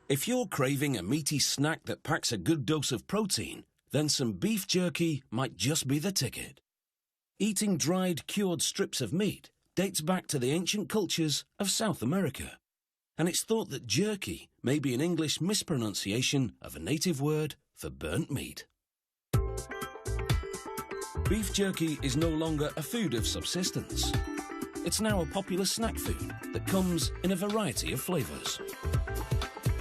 If you're craving a meaty snack that packs a good dose of protein, then some beef jerky might just be the ticket. Eating dried, cured strips of meat dates back to the ancient cultures of South America, and it's thought that jerky may be an English mispronunciation of a native word for burnt meat. Beef jerky is no longer a food of subsistence. It's now a popular snack food that comes in a variety of flavours.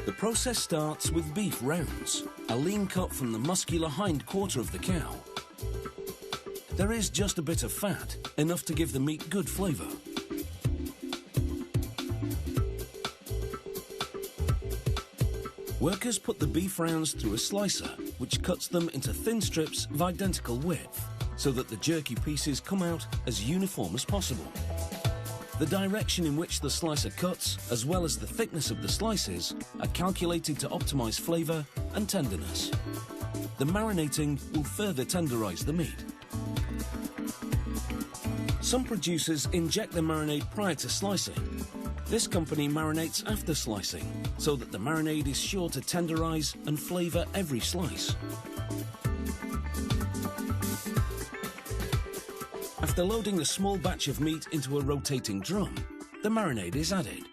The process starts with beef rounds, a lean cut from the muscular hind quarter of the cow. There is just a bit of fat, enough to give the meat good flavour. Workers put the beef rounds through a slicer, which cuts them into thin strips of identical width, so that the jerky pieces come out as uniform as possible. The direction in which the slicer cuts, as well as the thickness of the slices, are calculated to optimise flavour and tenderness. The marinating will further tenderise the meat. Some producers inject the marinade prior to slicing. This company marinates after slicing, so that the marinade is sure to tenderise and flavour every slice. After loading a small batch of meat into a rotating drum, the marinade is added,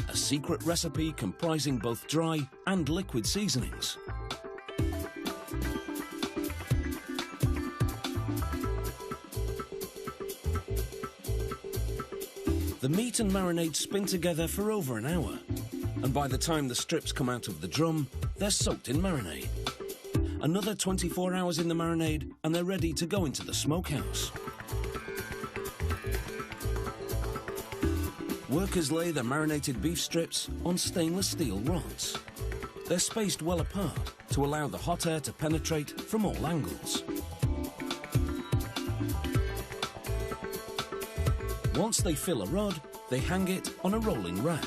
a secret recipe comprising both dry and liquid seasonings. The meat and marinade spin together for over an hour, and by the time the strips come out of the drum, they're soaked in marinade. Another 24 hours in the marinade and they're ready to go into the smokehouse. Workers lay the marinated beef strips on stainless steel rods. They're spaced well apart to allow the hot air to penetrate from all angles. Once they fill a rod, they hang it on a rolling rack.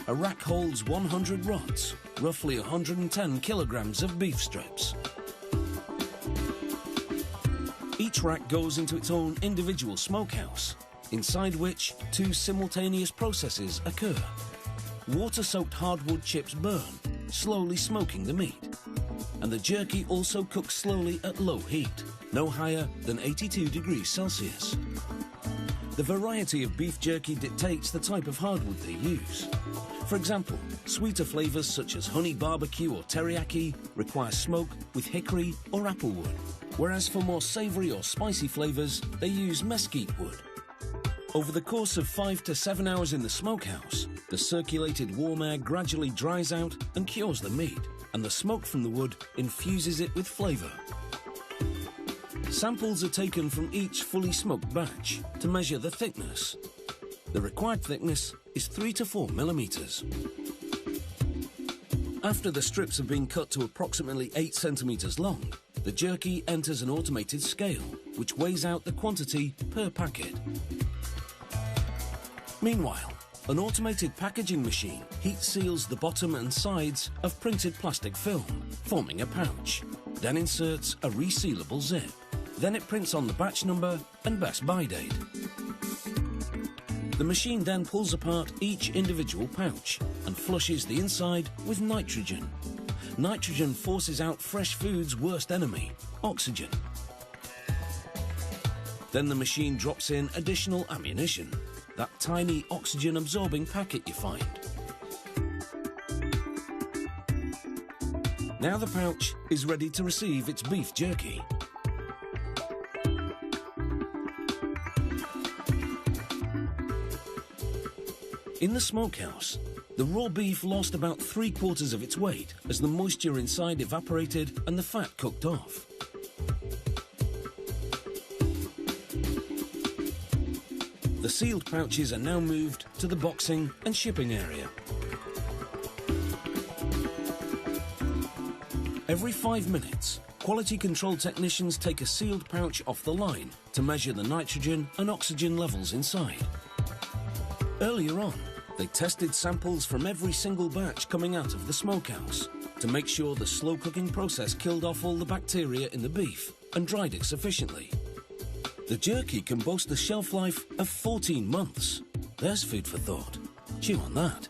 A rack holds 100 rods, roughly 110 kilograms of beef strips. Each rack goes into its own individual smokehouse, inside which two simultaneous processes occur. Water-soaked hardwood chips burn, slowly smoking the meat. And the jerky also cooks slowly at low heat, no higher than 82 degrees Celsius. The variety of beef jerky dictates the type of hardwood they use. For example, sweeter flavours such as honey barbecue or teriyaki require smoke with hickory or applewood, whereas for more savoury or spicy flavours, they use mesquite wood. Over the course of 5 to 7 hours in the smokehouse, the circulated warm air gradually dries out and cures the meat, and the smoke from the wood infuses it with flavour. Samples are taken from each fully smoked batch to measure the thickness. The required thickness is 3 to 4 millimetres. After the strips have been cut to approximately 8 centimetres long, the jerky enters an automated scale, which weighs out the quantity per packet. Meanwhile, an automated packaging machine heat seals the bottom and sides of printed plastic film, forming a pouch, then inserts a resealable zip. Then it prints on the batch number and best buy date. The machine then pulls apart each individual pouch and flushes the inside with nitrogen. Nitrogen forces out fresh food's worst enemy, oxygen. Then the machine drops in additional ammunition, that tiny oxygen-absorbing packet you find. Now the pouch is ready to receive its beef jerky. In the smokehouse, the raw beef lost about 3/4 of its weight as the moisture inside evaporated and the fat cooked off. The sealed pouches are now moved to the boxing and shipping area. Every 5 minutes, quality control technicians take a sealed pouch off the line to measure the nitrogen and oxygen levels inside. Earlier on, they tested samples from every single batch coming out of the smokehouse to make sure the slow cooking process killed off all the bacteria in the beef and dried it sufficiently. The jerky can boast a shelf life of 14 months. There's food for thought. Chew on that.